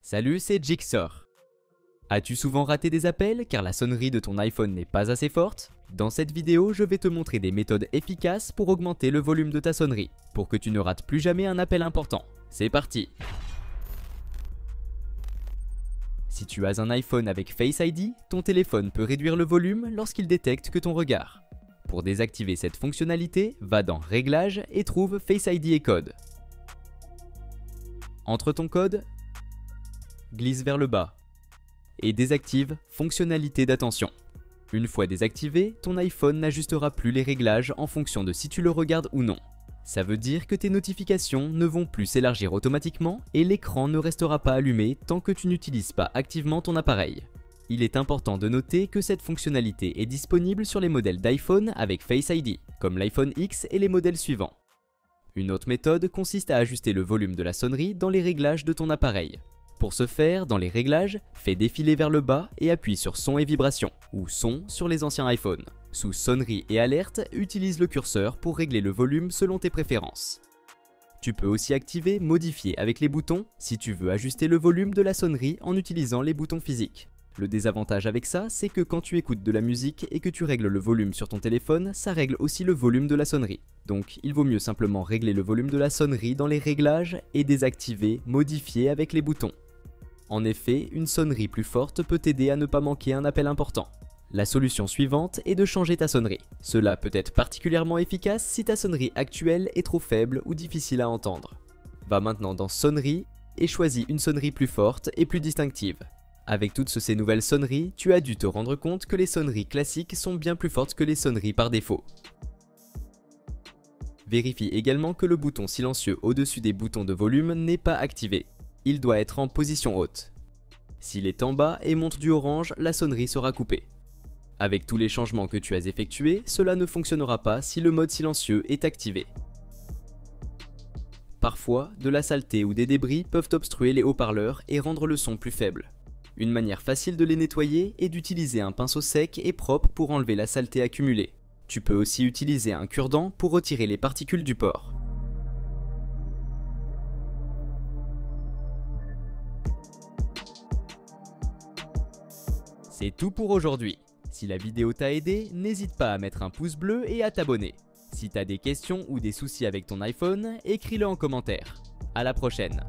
Salut, c'est Jigsaw. As-tu souvent raté des appels car la sonnerie de ton iPhone n'est pas assez forte? Dans cette vidéo, je vais te montrer des méthodes efficaces pour augmenter le volume de ta sonnerie, pour que tu ne rates plus jamais un appel important. C'est parti! Si tu as un iPhone avec Face ID, ton téléphone peut réduire le volume lorsqu'il détecte que ton regard. Pour désactiver cette fonctionnalité, va dans Réglages et trouve Face ID et code. Entre ton code, glisse vers le bas et désactive Fonctionnalité d'attention. Une fois désactivé, ton iPhone n'ajustera plus les réglages en fonction de si tu le regardes ou non. Ça veut dire que tes notifications ne vont plus s'élargir automatiquement et l'écran ne restera pas allumé tant que tu n'utilises pas activement ton appareil. Il est important de noter que cette fonctionnalité est disponible sur les modèles d'iPhone avec Face ID, comme l'iPhone X et les modèles suivants. Une autre méthode consiste à ajuster le volume de la sonnerie dans les réglages de ton appareil. Pour ce faire, dans les réglages, fais défiler vers le bas et appuie sur Son et vibration, ou Son sur les anciens iPhones. Sous Sonnerie et Alerte, utilise le curseur pour régler le volume selon tes préférences. Tu peux aussi activer Modifier avec les boutons si tu veux ajuster le volume de la sonnerie en utilisant les boutons physiques. Le désavantage avec ça, c'est que quand tu écoutes de la musique et que tu règles le volume sur ton téléphone, ça règle aussi le volume de la sonnerie. Donc il vaut mieux simplement régler le volume de la sonnerie dans les réglages et désactiver Modifier avec les boutons. En effet, une sonnerie plus forte peut t'aider à ne pas manquer un appel important. La solution suivante est de changer ta sonnerie. Cela peut être particulièrement efficace si ta sonnerie actuelle est trop faible ou difficile à entendre. Va maintenant dans Sonnerie et choisis une sonnerie plus forte et plus distinctive. Avec toutes ces nouvelles sonneries, tu as dû te rendre compte que les sonneries classiques sont bien plus fortes que les sonneries par défaut. Vérifie également que le bouton silencieux au-dessus des boutons de volume n'est pas activé. Il doit être en position haute. S'il est en bas et monte du orange, la sonnerie sera coupée. Avec tous les changements que tu as effectués, cela ne fonctionnera pas si le mode silencieux est activé. Parfois, de la saleté ou des débris peuvent obstruer les haut-parleurs et rendre le son plus faible. Une manière facile de les nettoyer est d'utiliser un pinceau sec et propre pour enlever la saleté accumulée. Tu peux aussi utiliser un cure-dent pour retirer les particules du port. C'est tout pour aujourd'hui. Si la vidéo t'a aidé, n'hésite pas à mettre un pouce bleu et à t'abonner. Si t'as des questions ou des soucis avec ton iPhone, écris-le en commentaire. À la prochaine.